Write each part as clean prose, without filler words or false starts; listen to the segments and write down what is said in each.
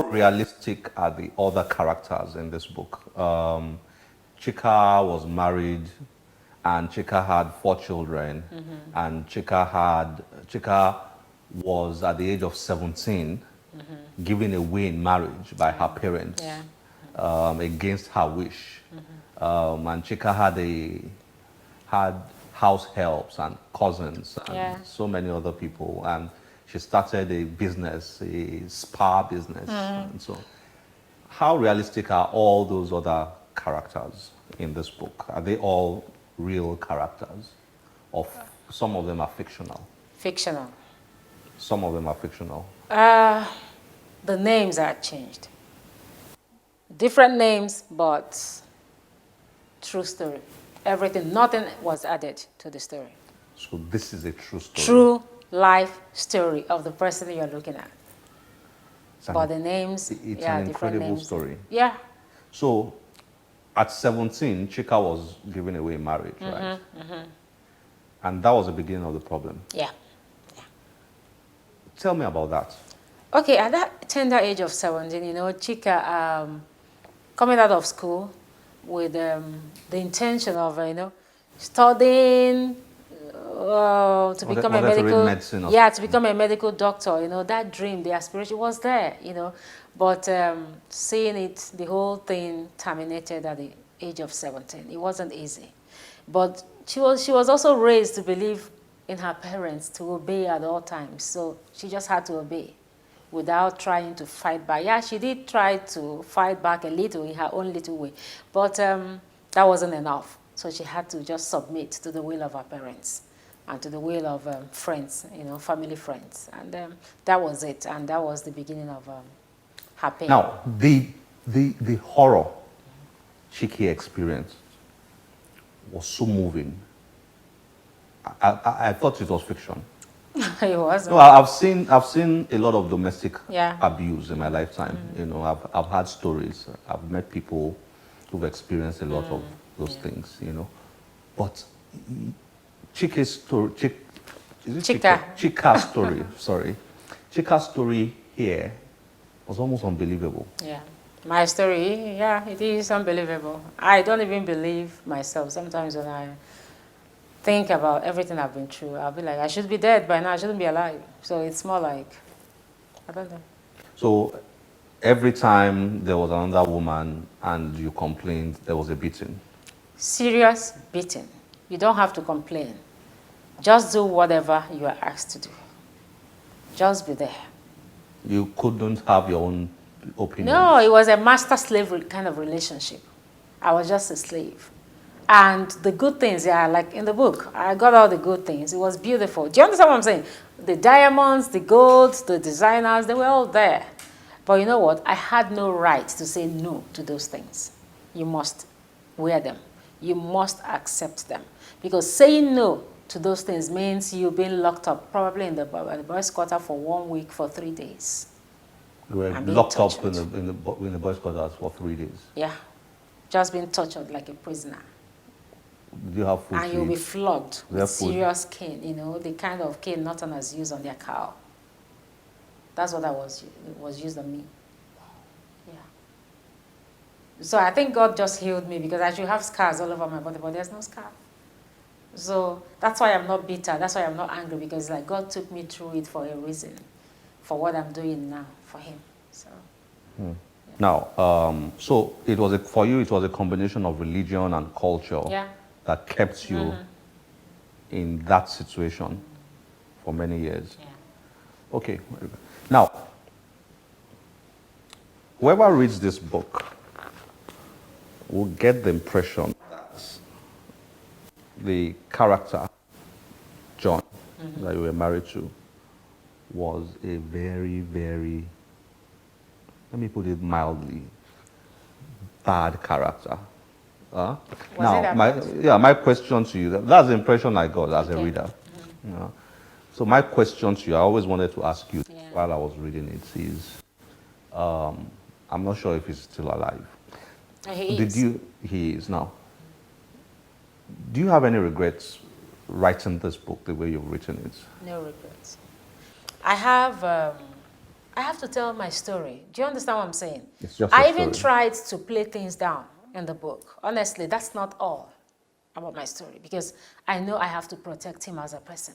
Realistic are the other characters in this book? Chika was married, and Chika had 4 children, and Chika was at the age of 17 given away in marriage by her parents Yeah. against her wish. And Chika had house helps and cousins and Yeah. so many other people, and she started a business, a spa business, and so. How realistic are all those other characters in this book? Are they all real characters, or some of them are fictional? Fictional. Some of them are fictional. The names are changed. Different names, but true story. Everything, nothing was added to the story. So this is a true story. True life story of the person you're looking at. It's an- But the names, it's yeah, an different incredible names. story. Yeah. So at 17, Chika was given away in marriage, right? And that was the beginning of the problem. Yeah. Tell me about that. Okay, at that tender age of 17, Chika coming out of school with the intention of, studying to become a wanted to read medical, medicine or yeah, to become a medical doctor. That dream, the aspiration was there. But seeing it, the whole thing terminated at the age of 17. It wasn't easy, but she was also raised to believe in her parents, to obey at all times. So she just had to obey without trying to fight back. Yeah, she did try to fight back a little in her own little way, but that wasn't enough. So she had to just submit to the will of her parents and to the will of friends, family friends. And that was it. And that was the beginning of her pain. Now, the horror Chiki experienced was so moving. I thought it was fiction. It was. No, I've seen a lot of domestic Yeah. abuse in my lifetime. I've had stories. I've met people who've experienced a lot of those things. But Chika's story, is it Chika. Chika's story, sorry. Chika's story here was almost unbelievable. Yeah. My story, yeah, it is unbelievable. I don't even believe myself. Sometimes when I think about everything I've been through, I'll be like, I should be dead by now. I shouldn't be alive. So it's more like, I don't know. So every time there was another woman and you complained, there was a beating. Serious beating. You don't have to complain. Just do whatever you are asked to do. Just be there. You couldn't have your own opinion. No, it was a master-slave kind of relationship. I was just a slave. And the good things, yeah, like in the book, I got all the good things. It was beautiful. Do you understand what I'm saying? The diamonds, the gold, the designers, they were all there. But you know what? I had no right to say no to those things. You must wear them. You must accept them. Because saying no to those things means you've been locked up, probably in the boys' quarter for 1 week, for 3 days. You were And being locked up tortured. in the boys' quarters for 3 days. Yeah. Just being tortured like a prisoner. Do you have food And to you'll be eat? flogged Do you have with food? serious cane, the kind of cane Northerners use on their cow. That's what was used on me. Yeah. So I think God just healed me, because I should have scars all over my body, but there's no scar. So that's why I'm not bitter. That's why I'm not angry, because like God took me through it for a reason, for what I'm doing now for Him. So. Now, so for you, it was a combination of religion and culture Yeah. that kept you in that situation for many years. Yeah. Okay. Now, whoever reads this book will get the impression that the character, John, that you were married to, was a very, very, let me put it mildly, bad character. Was it Now, that my bad? my question to you, that's the impression I got as a Okay. reader. So my question to you, I always wanted to ask you Yeah. while I was reading it is, I'm not sure if he's still alive. He is. He is now. Do you have any regrets writing this book the way you've written it? No regrets. I have I have to tell my story. Do you understand what I'm saying? It's just I a even story. tried to play things down in the book. Honestly, that's not all about my story because I know I have to protect him as a person.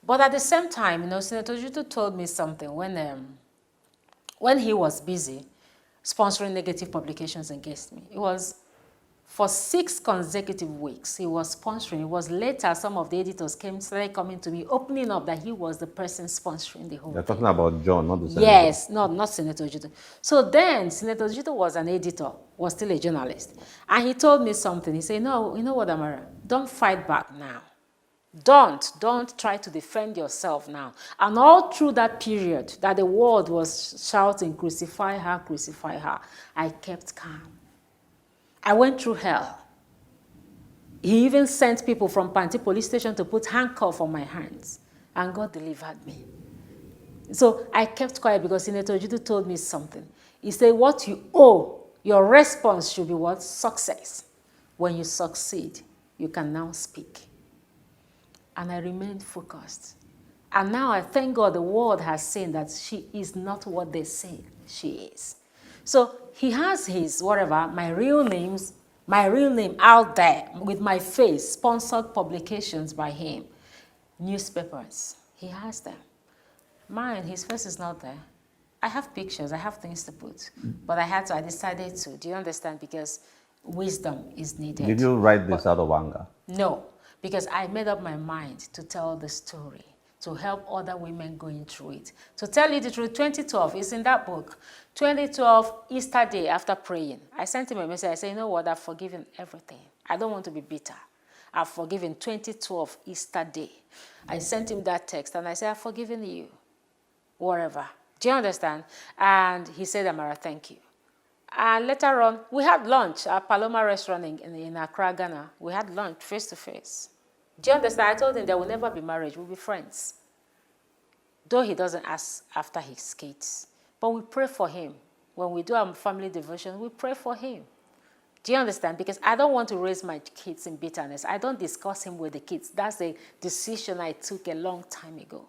But at the same time, Senator Juto told me something when he was busy sponsoring negative publications against me. It was for 6 consecutive weeks, he was sponsoring. It was later some of the editors started coming to me, opening up that he was the person sponsoring the whole You're thing. talking about John, not the senator. Yes, no, not Senator Juto. So then Senator Juto was an editor, was still a journalist. And he told me something. He said, no, you know what, Amara? Don't fight back now. Don't try to defend yourself now. And all through that period that the world was shouting, crucify her, I kept calm. I went through hell. He even sent people from Panti police station to put handcuffs on my hands. And God delivered me. So I kept quiet because Senator Judu told me something. He said, what you owe, your response should be what? Success. When you succeed, you can now speak. And I remained focused. And now I thank God the world has seen that she is not what they say she is. So he has his, whatever, my real name out there with my face, sponsored publications by him, newspapers. He has them. Mine, his face is not there. I have pictures, I have things to put, but I decided to. Do you understand? Because wisdom is needed. Did you write this out of anger? No, because I made up my mind to tell the story, to help other women going through it. To tell you the truth, 2012 is in that book. 2012, Easter Day, after praying, I sent him a message. I said, you know what, I've forgiven everything. I don't want to be bitter. I've forgiven 2012, Easter Day. I sent him that text, and I said, I've forgiven you, whatever. Do you understand? And he said, Amara, thank you. And later on, we had lunch at Paloma restaurant in Accra, Ghana. We had lunch face to face. Do you understand? I told him there will never be marriage. We'll be friends. Though he doesn't ask after his kids. But we pray for him. When we do our family devotion, we pray for him. Do you understand? Because I don't want to raise my kids in bitterness. I don't discuss him with the kids. That's a decision I took a long time ago.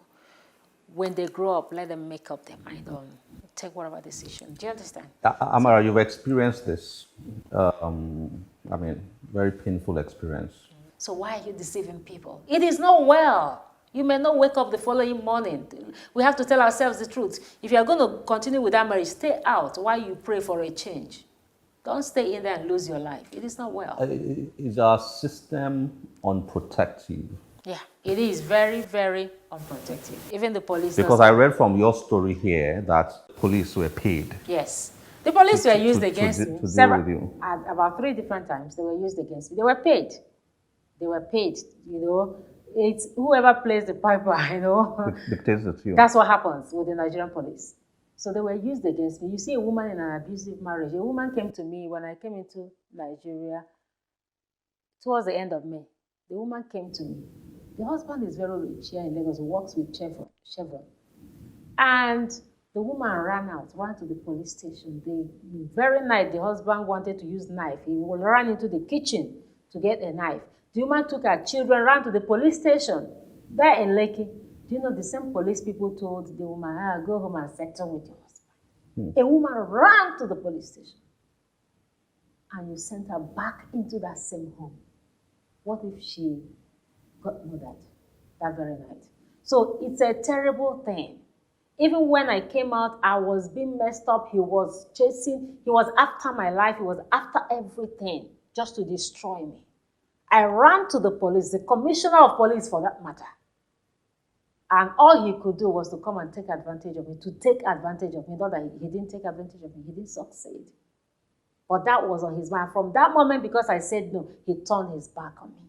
When they grow up, let them make up their mind on take whatever decision. Do you understand? Amara, you've experienced this, very painful experience. So why are you deceiving people? It is not well. You may not wake up the following morning. We have to tell ourselves the truth. If you are going to continue with that marriage, stay out while you pray for a change. Don't stay in there and lose your life. It is not well. Is our system unprotective? Yeah, it is very, very unprotective. Even the police. Because I read from your story here that police were paid. Yes. The police were used against me. About 3 different times they were used against me. They were paid. They were paid, It's whoever plays the piper, Dictates the tune. That's what happens with the Nigerian police. So they were used against me. You see a woman in an abusive marriage. A woman came to me when I came into Nigeria towards the end of May. The woman came to me. The husband is very rich here in Lagos, works with Chevron. And the woman ran to the police station. The very night the husband wanted to use knife, he ran into the kitchen to get a knife. The woman took her children, ran to the police station there in Lekki. Do you know the same police people told the woman, go home and settle with your husband. A woman ran to the police station. And you sent her back into that same home. What if she got murdered that very night? So it's a terrible thing. Even when I came out, I was being messed up. He was after my life. He was after everything just to destroy me. I ran to the police, the commissioner of police for that matter. And all he could do was to come and take advantage of me, Not that he didn't take advantage of me, he didn't succeed. But that was on his mind. From that moment, because I said no, he turned his back on me.